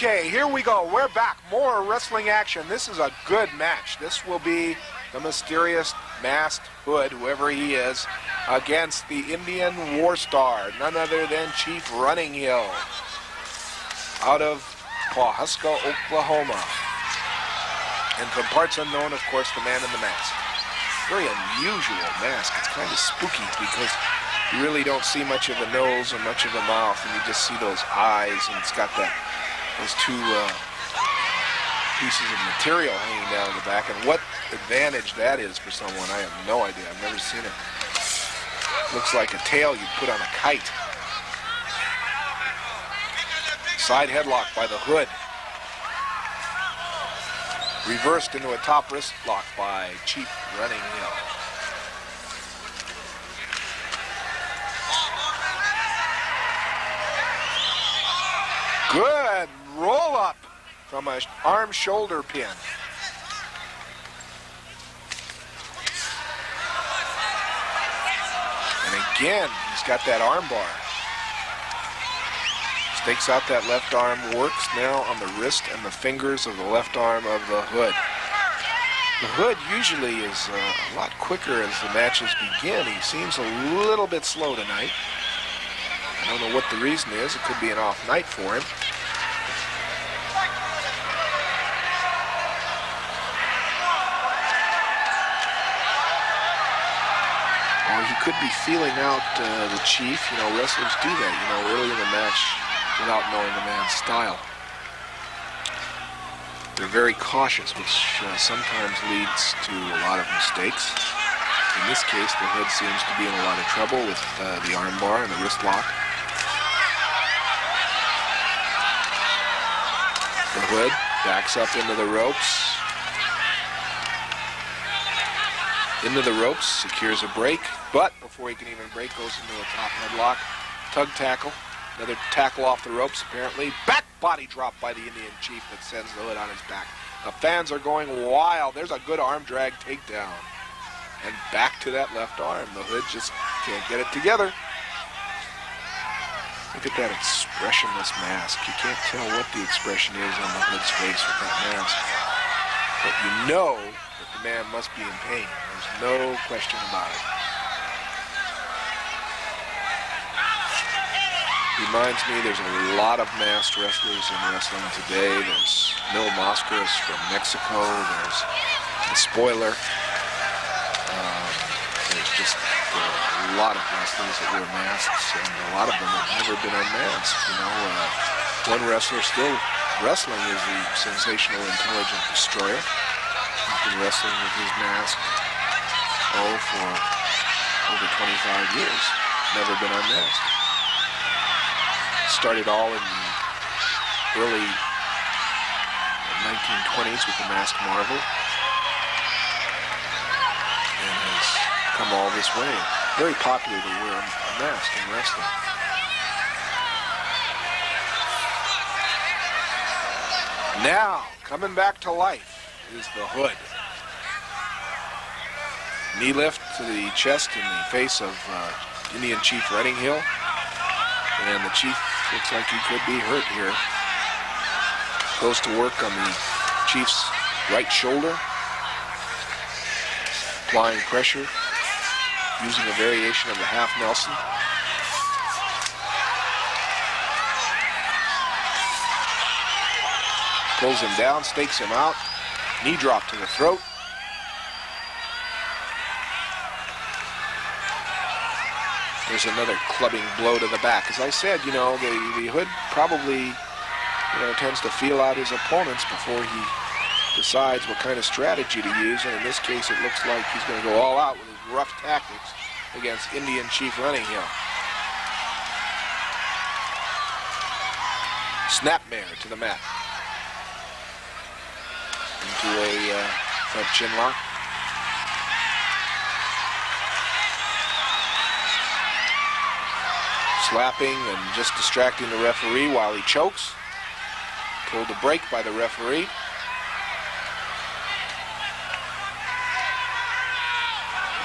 Okay, here we go. We're back. More wrestling action. This is a good match. This will be the mysterious masked hood, whoever he is, against the Indian War Star, none other than Chief Running Hill, out of Pawhuska, Oklahoma. And from parts unknown, of course, the man in the mask. Very unusual mask. It's kind of spooky because you really don't see much of a nose or much of a mouth, and you just see those eyes, and it's got those two pieces of material hanging down in the back. And what advantage that is for someone, I have no idea. I've never seen it. Looks like a tail you'd put on a kite. Side headlock by the hood. Reversed into a top wrist lock by Chief Running Hill. Good roll up from an arm shoulder pin. And again, he's got that arm bar. Stakes out that left arm, works now on the wrist and the fingers of the left arm of the hood. The hood usually is a lot quicker as the matches begin. He seems a little bit slow tonight. I don't know what the reason is. It could be an off night for him. Or he could be feeling out the Chief. You know, wrestlers do that, you know, early in the match without knowing the man's style. They're very cautious, which sometimes leads to a lot of mistakes. In this case, the hood seems to be in a lot of trouble with the arm bar and the wrist lock. The hood backs up into the ropes. Into the ropes, secures a break, but before he can even break, goes into a top headlock. Tug tackle, another tackle off the ropes apparently. Back body drop by the Indian Chief that sends the hood on his back. The fans are going wild. There's a good arm drag takedown. And back to that left arm. The hood just can't get it together. Look at that expressionless mask. You can't tell what the expression is on the hood's face with that mask. But you know that the man must be in pain. There's no question about it. Reminds me there's a lot of masked wrestlers in wrestling today. There's Mil Máscaras from Mexico. There's the Spoiler. There's just a lot of wrestlers that wear masks, and a lot of them have never been unmasked. You know, one wrestler still wrestling is the Sensational Intelligent Destroyer. He's been wrestling with his mask, for over 25 years. Never been unmasked. Started all in the early 1920s with the Masked Marvel, and has come all this way. Very popular to wear a mask in wrestling. Now, coming back to life is the hood. Knee lift to the chest and the face of Indian Chief Running Hill. And the Chief looks like he could be hurt here. Goes to work on the Chief's right shoulder. Applying pressure, using a variation of the half Nelson. Pulls him down, stakes him out. Knee drop to the throat. There's another clubbing blow to the back. As I said, you know, the hood probably, tends to feel out his opponents before he decides what kind of strategy to use. And in this case, it looks like he's going to go all out with his rough tactics against Indian Chief Running Hill. Snapmare to the mat. Into a front chin lock. Slapping and just distracting the referee while he chokes. Pulled a break by the referee.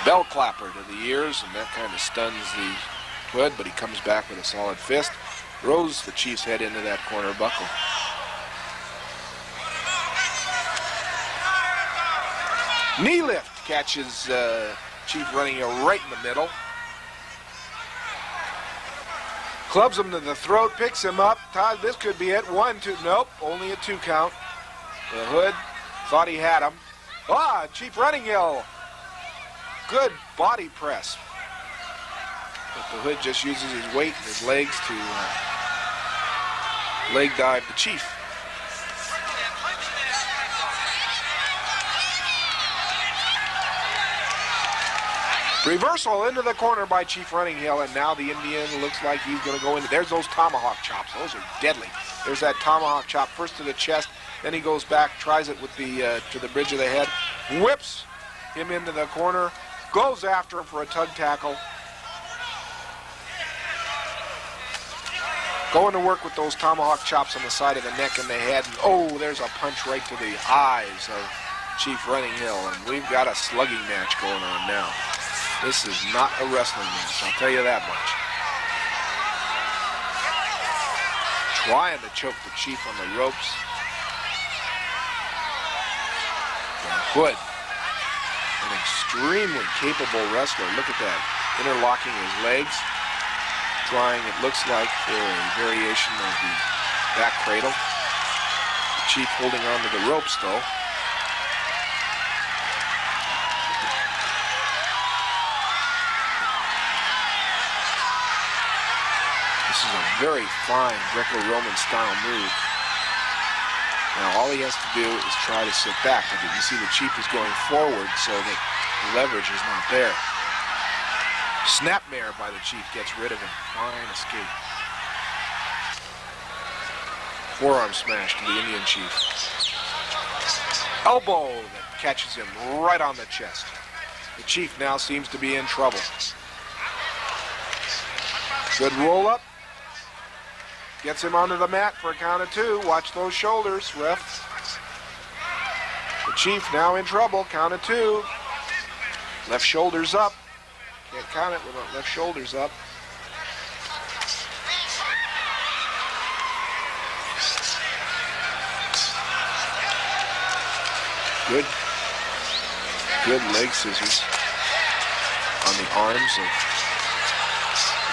Bell clapper to the ears, and that kind of stuns the hood, but he comes back with a solid fist. Throws the Chief's head into that corner buckle. Knee lift catches Chief Running Hill right in the middle. Clubs him to the throat, picks him up. Todd, this could be it. 1, 2, nope, only a 2 count. The Hood thought he had him. Chief Running Hill. Good body press. But the Hood just uses his weight and his legs to leg dive the Chief. Reversal into the corner by Chief Running Hill, and now the Indian looks like he's going to go into. There's those tomahawk chops. Those are deadly. There's that tomahawk chop first to the chest, then he goes back, tries it with the to the bridge of the head, whips him into the corner, goes after him for a tug tackle. Going to work with those tomahawk chops on the side of the neck and the head. And, there's a punch right to the eyes of Chief Running Hill, and we've got a slugging match going on now. This is not a wrestling match, I'll tell you that much. Trying to choke the Chief on the ropes. And Hood, an extremely capable wrestler. Look at that, interlocking his legs. Trying, it looks like, for a variation of the back cradle. The Chief holding on to the ropes, though. This is a very fine Greco-Roman style move. Now all he has to do is try to sit back. You see the Chief is going forward so that the leverage is not there. Snapmare by the Chief gets rid of him. Fine escape. Forearm smash to the Indian Chief. Elbow that catches him right on the chest. The Chief now seems to be in trouble. Good roll up. Gets him onto the mat for a count of 2. Watch those shoulders, ref. The Chief now in trouble. Count of 2. Left shoulders up. Can't count it without left shoulders up. Good leg scissors on the arms of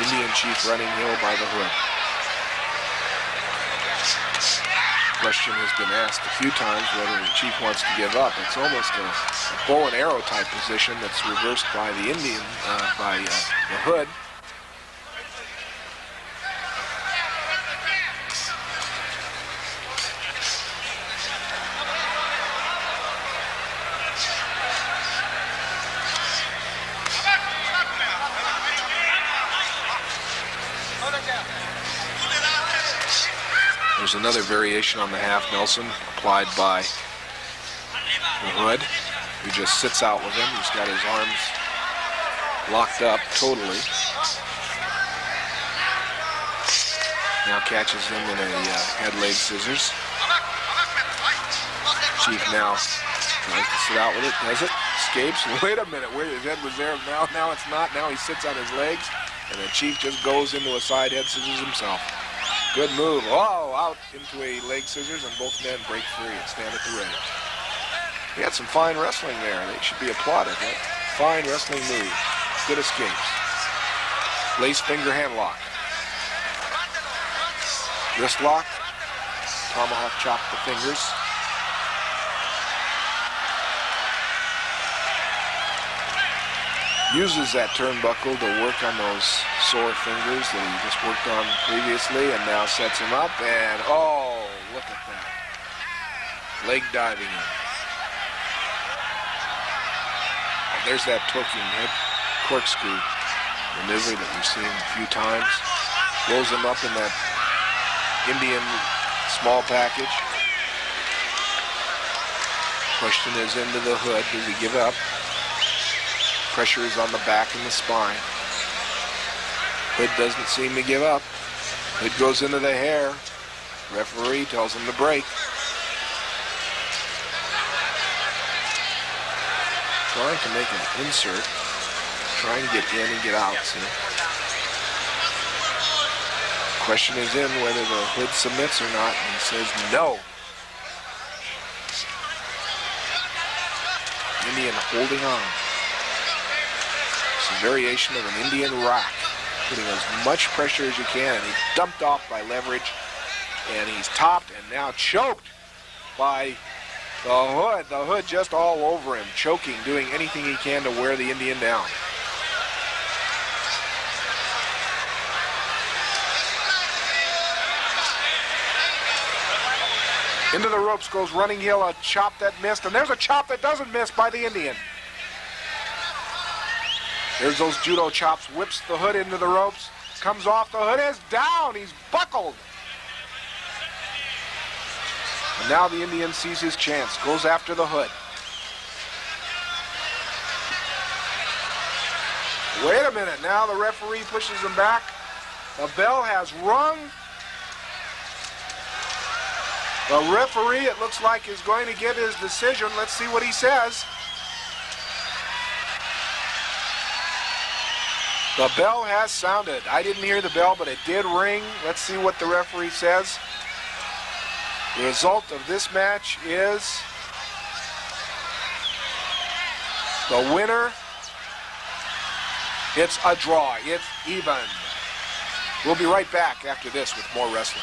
Indian Chief Running Hill by the Hood. Question has been asked a few times whether the Chief wants to give up. It's almost a bow and arrow type position that's reversed by the Indian, by the Hood. There's another variation on the half Nelson applied by the Hood, who just sits out with him. He's got his arms locked up totally. Now catches him in a head leg scissors. Chief now tries to sit out with it, does it, escapes. Wait a minute, where his head was there, now it's not. Now he sits on his legs, and the Chief just goes into a side head scissors himself. Good move. Out into a leg scissors, and both men break free and stand at the ready. He had some fine wrestling there. They should be applauded. Right? Fine wrestling move. Good escapes. Lace finger hand lock. Wrist lock. Tomahawk chop the fingers. Uses that turnbuckle to work on those sore fingers that he just worked on previously, and now sets him up, and look at that. Leg diving in. And there's that torquing hip corkscrew maneuver that we've seen a few times. Rolls him up in that Indian small package. Question is into the Hood. Does he give up? Pressure is on the back and the spine. Hood doesn't seem to give up. Hood goes into the hair. Referee tells him to break. Trying to make an insert. Trying to get in and get out, see? Question is in whether the Hood submits or not, and he says no. Indian holding on. It's a variation of an Indian rock, putting as much pressure as you can. And he's dumped off by leverage, and he's topped and now choked by the hood. The hood just all over him, choking, doing anything he can to wear the Indian down. Into the ropes goes Running Hill, a chop that missed, and there's a chop that doesn't miss by the Indian. There's those judo chops, whips the hood into the ropes, comes off, the hood is down, he's buckled. And now the Indian sees his chance, goes after the hood. Wait a minute, now the referee pushes him back. The bell has rung. The referee, it looks like, is going to give his decision. Let's see what he says. The bell has sounded. I didn't hear the bell, but it did ring. Let's see what the referee says. The result of this match is the winner. It's a draw. It's even. We'll be right back after this with more wrestling.